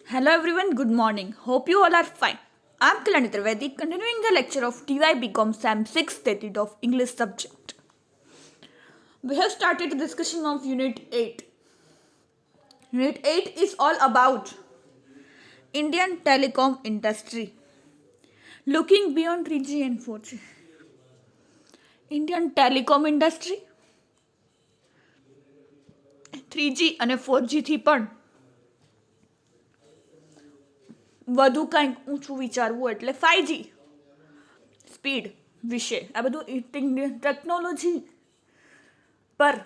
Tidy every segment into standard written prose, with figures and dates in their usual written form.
Hello everyone, good morning. Hope you all are fine. I'm Kalani Trivedi, continuing the lecture of TY BCom SAM 6th edit of English subject. We have started the discussion of Unit 8. Unit 8 is all about Indian telecom industry. Looking beyond 3G and 4G. Indian telecom industry 3G અને 4G થી પણ વધુ કંઈક ઊંચું વિચારવું એટલે 5G speed વિશે આ બધું ટેકનોલોજી પર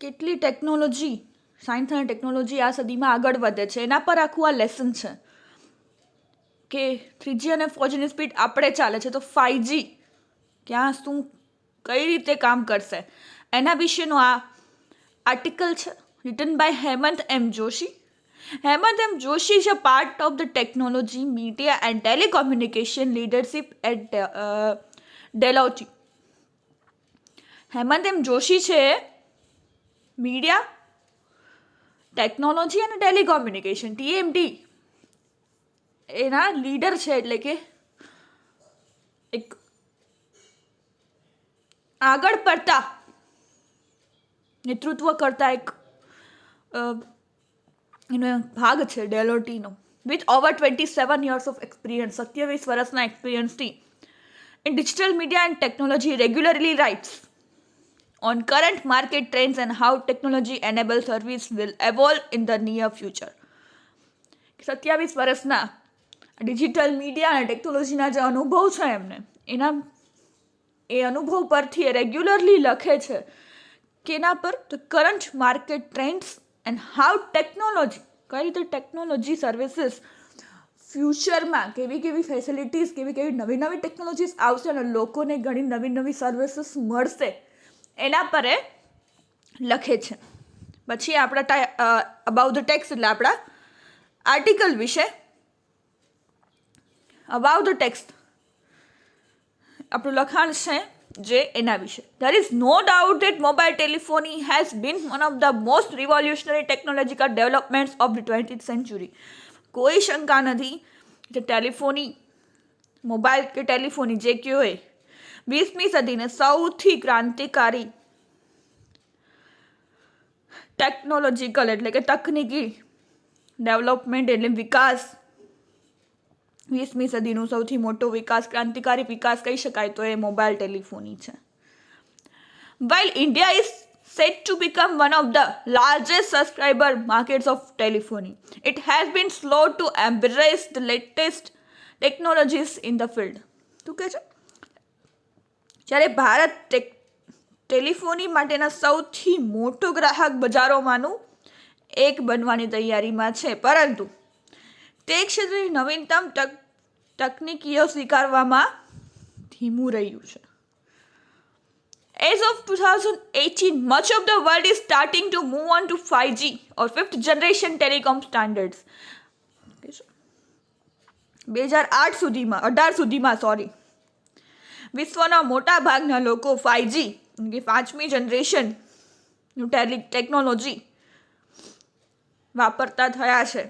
કેટલી ટેકનોલોજી સાયન્સ અને ટેકનોલોજી આ સદીમાં આગળ વધે છે એના પર આખું આ લેસન છે કે 3G અને 4Gની સ્પીડ આપણે ચાલે છે તો 5G ક્યાં શું કઈ રીતે કામ કરશે એના વિશેનો આ આર્ટિકલ છે written by Hemant M Joshi. Hemant M. Joshi is a part of the technology, media and telecommunication leadership at Deloitte. Hemant M Joshi છે મીડિયા ટેકનોલોજી અને ટેલિકોમ્યુનિકેશન TMT એના લીડર છે એટલે કે એક આગળ પડતા નેતૃત્વ કરતા એક એનો ભાગ છે ડેલોટીનો with over 27 years of experience 27 વર્ષના એક્સપિરિયન્સથી in digital media and technology regularly writes on current market trends and how technology enabled service will evolve in the near future. 27 વર્ષના ડિજિટલ મીડિયા અને ટેકનોલોજીના જે અનુભવ છે એમને એ અનુભવ પરથી રેગ્યુલરલી લખે છે કે એના પર current market trends and how technology કઈ રીતે ટેકનોલોજી સર્વિસીસ ફ્યુચરમાં કેવી ફેસિલિટીઝ કેવી નવી ટેકનોલોજીસ આવશે અને લોકોને ઘણી નવી સર્વિસીસ મળશે એના પર એ લખે છે. પછી આપણા અબાઉટ ધ ટેક્સ્ટ એટલે આપણા આર્ટિકલ વિશે અબાઉટ ધ ટેક્સ્ટ આપણું લખાણ છે જે એના વિશે there is no doubt that mobile telephony has been one of the most revolutionary technological developments of the 20th century. કોઈ શંકા નથી કે ટેલિફોની મોબાઈલ કે ટેલિફોની જે કયો હોય 20મી સદીને સૌથી ક્રાંતિકારી ટેકનોલોજીકલ એટલે કે તકનીકી ડેવલપમેન્ટ એટલે વિકાસ 20મી સદીનું સૌથી મોટો વિકાસ ક્રાંતિકારી વિકાસ કહી શકાય તો એ મોબાઈલ ટેલિફોની છે. While India is set to become one of the largest subscriber markets of telephony, it has been slow to embrace the latest technologies in the field. શું કહે છે જ્યારે ભારત ટેલિફોની માટેના સૌથી મોટો ગ્રાહક બજારોમાંનું એક બનવાની તૈયારીમાં છે પરંતુ તે ક્ષેત્રની નવીનતમ તકનીકીઓ સ્વીકારવામાં ધીમું રહ્યું છે. As of 2018, much of the world is starting to move on to 5G or 5th generation telecom standards. 2018 સુધીમાં વિશ્વના મોટા ભાગના લોકો 5G કે 5મી જનરેશનનું ટેકનોલોજી વાપરતા થયા છે.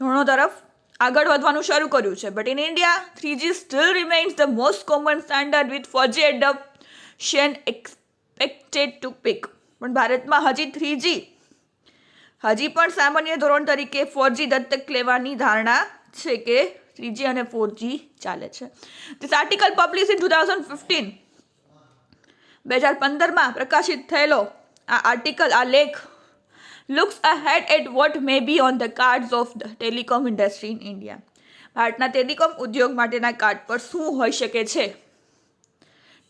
ધોરણો તરફ આગળ વધવાનું શરૂ કર્યું છે but in India 3G steel remains the most common standard with 4G adoption expected to peak. પણ ભારતમાં હજી 3G હજી પણ સામાન્ય ધોરણ તરીકે 4G દત્તક લેવાની ધારણા છે કે 3G અને 4G ચાલે છે. ધીસ આર્ટિકલ પબ્લિશ ઇન 2015માં પ્રકાશિત થયેલો આ આર્ટિકલ આ લેખ looks ahead at what may be on the cards of the telecom industry in India. ભારતના ટેલિકોમ ઉદ્યોગ માટેના કાર્ડ પર શું હોઈ શકે છે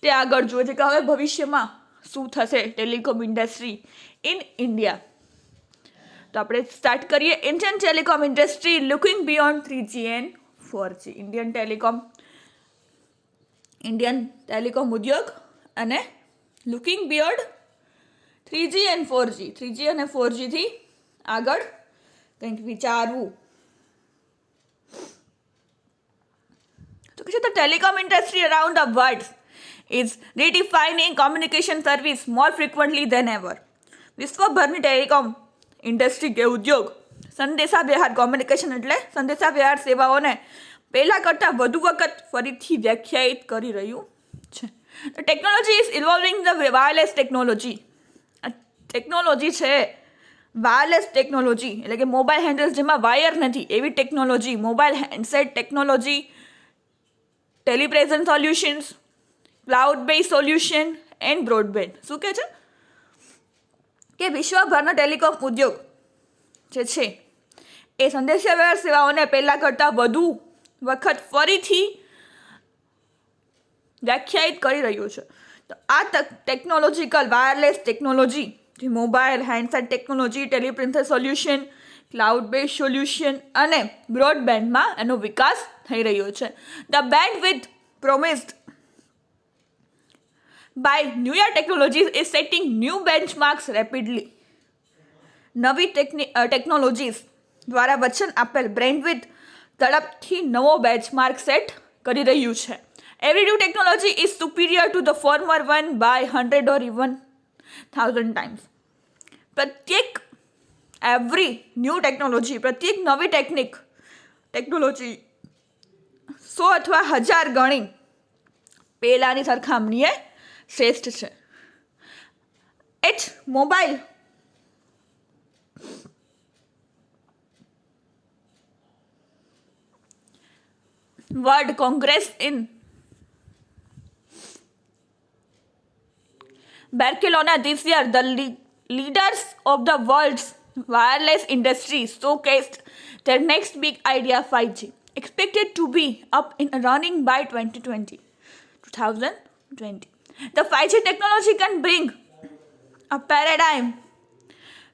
તે આગળ જુએ છે કે હવે ભવિષ્યમાં શું થશે ટેલિકોમ ઇન્ડસ્ટ્રી ઇન ઇન્ડિયા. તો આપણે સ્ટાર્ટ કરીએ Indian telecom industry looking beyond 3G and 4G. Indian telecom ઉદ્યોગ અને looking beyond 3G and 4G 3G અને 4G થી આગળ કંઈક વિચારવું. તો કે the telecom industry around the world is redefining communication service more frequently than ever. વિશ્વભરની ટેલિકોમ ઇન્ડસ્ટ્રી કે ઉદ્યોગ સંદેશા વ્યવહાર કોમ્યુનિકેશન એટલે સંદેશા વ્યવહાર સેવાઓને પહેલાં કરતાં વધુ વખત ફરીથી વ્યાખ્યાયિત કરી રહ્યું છે. Technology is involving the wireless technology. Technology છે વાયરલેસ ટેકનોલોજી એટલે કે મોબાઈલ હેન્ડલ્સ જેમાં વાયર નથી એવી technology, mobile handset technology, telepresence solutions, cloud base solution and broadband. શું કહે છે કે વિશ્વભરનો ટેલિકોમ ઉદ્યોગ જે છે એ સંદેશાવ્યવહાર સેવાઓને પહેલાં કરતાં વધુ વખત ફરીથી વ્યાખ્યાયિત કરી રહ્યું છે. તો આ ટેકનોલોજીકલ વાયરલેસ ટેકનોલોજી જે mobile handset technology, telepresence solution, cloud base solution અને બ્રોડબેન્ડમાં એનો વિકાસ થઈ રહ્યો છે. The band with promised by newer technologies is setting new benchmarks rapidly. નવી ટેકનોલોજીસ દ્વારા વચન આપેલ બ્રેન્ડવિથ ઝડપથી નવો બેન્ચમાર્ક સેટ કરી રહ્યું છે. Every new technology is superior to the former one by 100 or even 1000 times. Every new technology, પ્રત્યેક નવી ટેકનોલોજી 100 અથવા 1000 ગણી પહેલાંની સરખામણીએ શ્રેષ્ઠ છે. Mobile World Congress in Barcelona this year, the leaders of the world's wireless industry showcased their next big idea, 5G, expected to be up and running by 2020. The 5G technology can bring a paradigm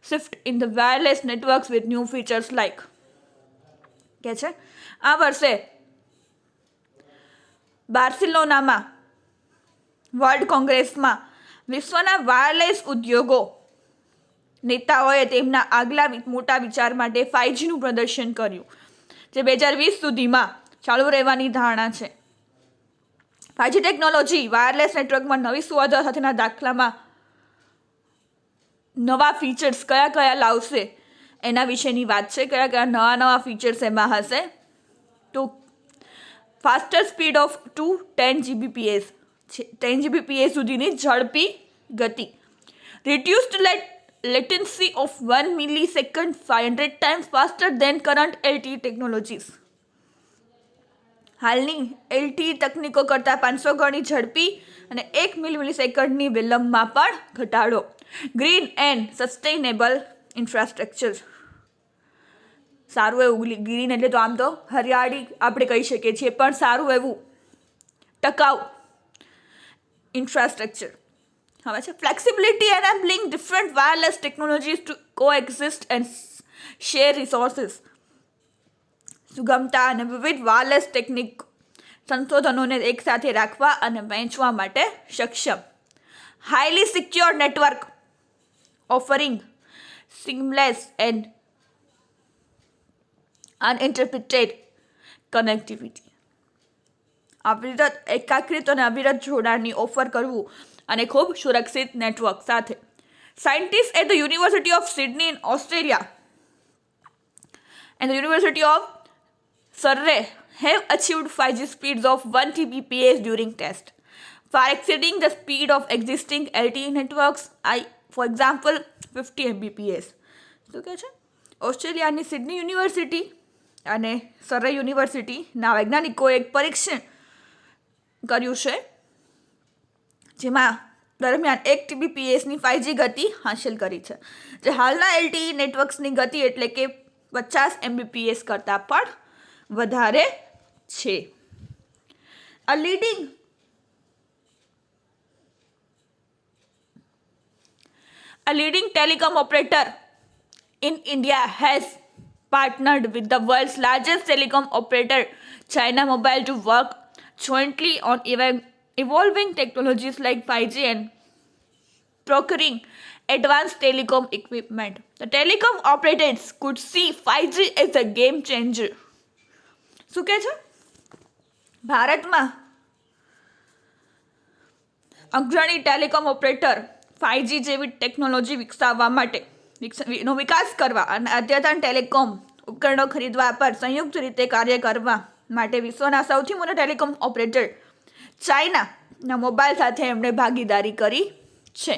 shift in the wireless networks with new features like કે છે આ વર્ષે બાર્સિલોનામાં world કોંગ્રેસમાં વિશ્વના wireless ઉદ્યોગો નેતાઓએ તેમના આગલા મોટા વિચાર માટે 5Gનું પ્રદર્શન કર્યું જે 2020 સુધીમાં ચાલુ રહેવાની ધારણા છે. 5G ટેકનોલોજી વાયરલેસ નેટવર્કમાં નવી સુવિધાઓ સાથેના દાખલામાં નવા ફીચર્સ કયા લાવશે એના વિશેની વાત છે. કયા નવા ફીચર્સ એમાં હશે તો faster speed of 10 Gbps 10 Gbps સુધીની ઝડપી ગતિ, reduced latency of 1 millisecond 500 times faster than current LTE technologies. હાલની LTE તકનીકો કરતાં 500 ગણી ઝડપી અને 1 મિલિસેકન્ડની વિલંબમાં પણ ઘટાડો. Green and sustainable infrastructure. સારું એવું ગ્રીન એટલે તો આમ તો હરિયાળી આપણે કહી શકીએ છીએ, પણ સારું એવું ટકાઉ ઇન્ફ્રાસ્ટ્રક્ચર. હવે છે flexibility enabling different wireless technologies to coexist and share resources. સુગમતા અને વિવિધ વાયરલેસ ટેકનિક સંશોધનોને એકસાથે રાખવા અને વહેંચવા માટે સક્ષમ. Highly secure network offering seamless and uninterrupted connectivity. અવિરત એકાગ્રિત અને અવિરત જોડાણની ઓફર કરવું અને ખૂબ સુરક્ષિત નેટવર્ક સાથે. Scientists at the University of Sydney in Australia and the University of Surrey have achieved 5G speeds of 1 Gbps during test, far exceeding the speed of existing LTE networks, for example 50 Mbps. શું કહે છે? ઓસ્ટ્રેલિયાની Sydney university અને સરે યુનિવર્સિટીના વૈજ્ઞાનિકોએ એક પરીક્ષણ કર્યું છે જેમાં દરમિયાન 1 Gbpsની 5G ગતિ હાંસલ કરી છે, જે હાલના LTE નેટવર્ક્સની ગતિ એટલે કે 50 Mbps કરતાં પણ વધારે છે. A leading telecom operator in India has partnered with the world's largest telecom operator, China Mobile, to work jointly on evolving technologies like 5G and procuring advanced telecom equipment. The telecom operators could see 5G as a game changer. શું કહે છે? ભારતમાં અગ્રણી telecom operator 5G જેવી technology વિકસાવવા માટે એનો વિકાસ કરવા અને અદ્યતન ટેલિકોમ ઉપકરણો ખરીદવા પર સંયુક્ત રીતે કાર્ય કરવા માટે વિશ્વના સૌથી મોટા ટેલિકોમ ઓપરેટર ચાઇનાના મોબાઈલ સાથે એમણે ભાગીદારી કરી છે.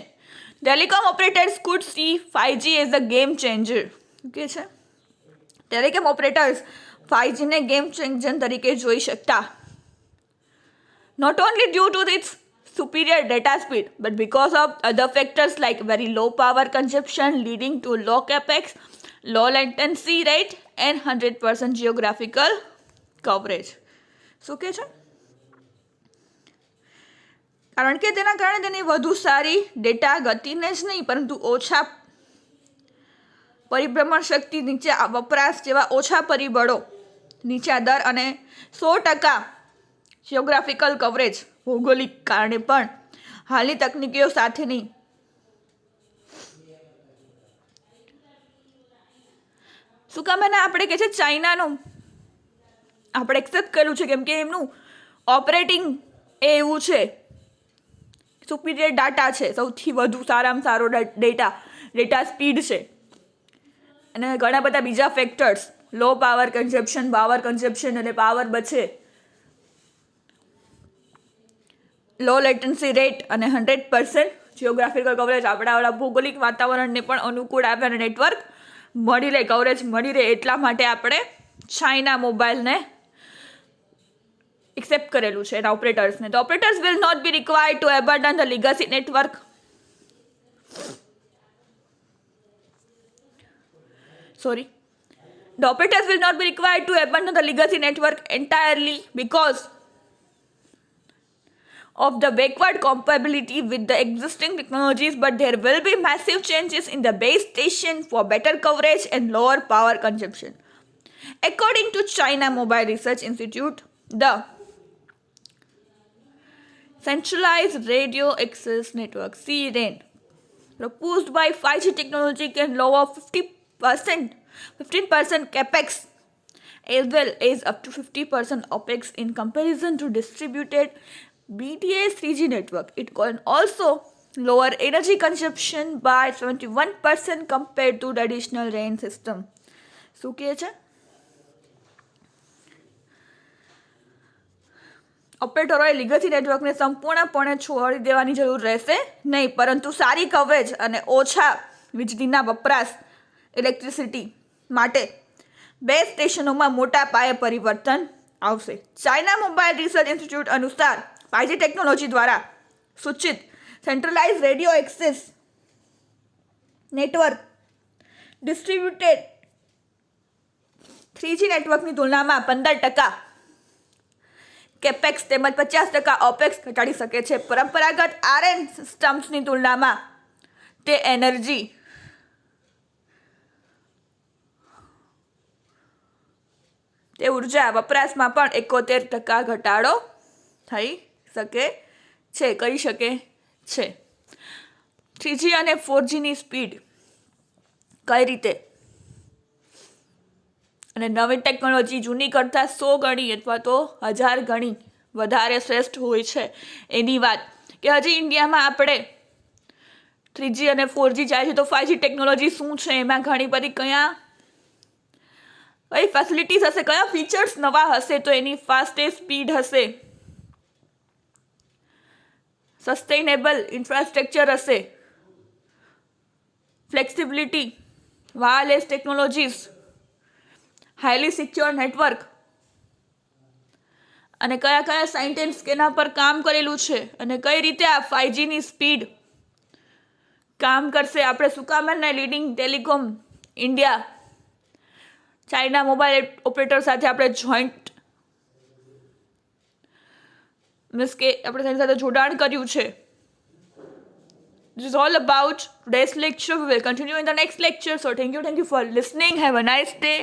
Telecom operators food C 5G as a game changer. કે છે ટેલિકોમ ઓપરેટર્સ 5G ને ગેમ ચેન્જર તરીકે જોઈ શકતા, not only due to its superior data speed but because of other factors like very low power consumption leading to low capex, low latency rate and 100% geographical coverage. શું કે છે? કારણ કે તેના કારણે તેની વધુ સારી ડેટા ગતિને જ નહીં પરંતુ ઓછા પરિભ્રમણ શક્તિ, નીચા વપરાશ જેવા ઓછા પરિબળો, નીચા દર અને 100% જિયોગ્રાફિકલ કવરેજ ભૌગોલિક કારણે પણ હાલની તકનીકીઓ સાથેની શું કામ એને આપણે કહે છે ચાઇનાનું આપણે એક્સેપ્ટ કર્યું છે કેમ કે એમનું ઓપરેટિંગ એવું છે, સુપીરિયર ડાટા છે, સૌથી વધુ સારામાં સારો ડેટા સ્પીડ છે અને ઘણા બધા બીજા ફેક્ટર્સ, લો પાવર કન્ઝપ્શન અને પાવર બચે, લો લેટન્સી રેટ અને 100% જિયોગ્રાફિકલ કવરેજ આપણા ભૌગોલિક વાતાવરણને પણ અનુકૂળ આવે અને નેટવર્ક મળી રહે, કવરેજ મળી રહે. એટલા માટે આપણે ચાઇના મોબાઈલને એક્સેપ્ટ કરેલું છે એના ઓપરેટર્સને. The operators will not be required to abandon the legacy network. The operators will not be required to abandon the legacy network entirely because of the backward compatibility with the existing technologies, but there will be massive changes in the base station for better coverage and lower power consumption. According to China Mobile Research Institute, the Centralized Radio Access Network (CRAN) proposed by 5G technology can lower 15% capex as well as up to 50% opex in comparison to distributed BTS 3G network. It can also lower energy consumption by 71% compared to traditional RAN system. શું કહે છે? ઓપરેટરોએ legacy નેટવર્કને સંપૂર્ણપણે છોડી દેવાની જરૂર રહેશે નહીં, પરંતુ સારી કવરેજ અને ઓછા વીજળીના વપરાશ ઇલેક્ટ્રિસિટી માટે બે સ્ટેશનોમાં મોટા પાયે પરિવર્તન આવશે. ચાઇના મોબાઈલ રિસર્ચ ઇન્સ્ટિટ્યૂટ અનુસાર 5G ટેકનોલોજી દ્વારા સૂચિત centralise radio access network distributed 3G નેટવર્કની તુલનામાં 15% કેપેક્સ તેમજ 50% ઓપેક્સ ઘટાડી શકે છે. પરંપરાગત RN સિસ્ટમ્સની તુલનામાં તે એનર્જી તે ઉર્જા વપરાશમાં પણ 71% ઘટાડો થઈ શકે છે, કરી શકે છે. 3G અને 4Gની સ્પીડ કઈ રીતે અને નવી ટેકનોલોજી જૂની કરતાં 100 ગણી અથવા તો 1000 ગણી વધારે શ્રેષ્ઠ હોય છે એની વાત કે હજી ઇન્ડિયામાં આપણે 3G અને 4G જાય છે તો 5G ટેકનોલોજી શું છે, એમાં ઘણી બધી કઈ ફેસિલિટીઝ હશે, કયા ફીચર્સ નવા હશે, તો એની ફાસ્ટેસ્ટ સ્પીડ હશે, સસ્ટેનેબલ ઇન્ફ્રાસ્ટ્રક્ચર હશે, flexibility, wireless technologies, highly secure network અને કયા સાયન્ટિસ્ટ એના પર કામ કરેલું છે અને કઈ રીતે આ 5Gની સ્પીડ કામ કરશે. આપણે શું કામ એના leading telecom India China mobile operator સાથે આપણે જોઈન્ટ મીન્સ કે આપણે તેની સાથે જોડાણ કર્યું છે. This is all about today's lecture. We will continue in the next lecture. So thank you for listening. Have a nice day.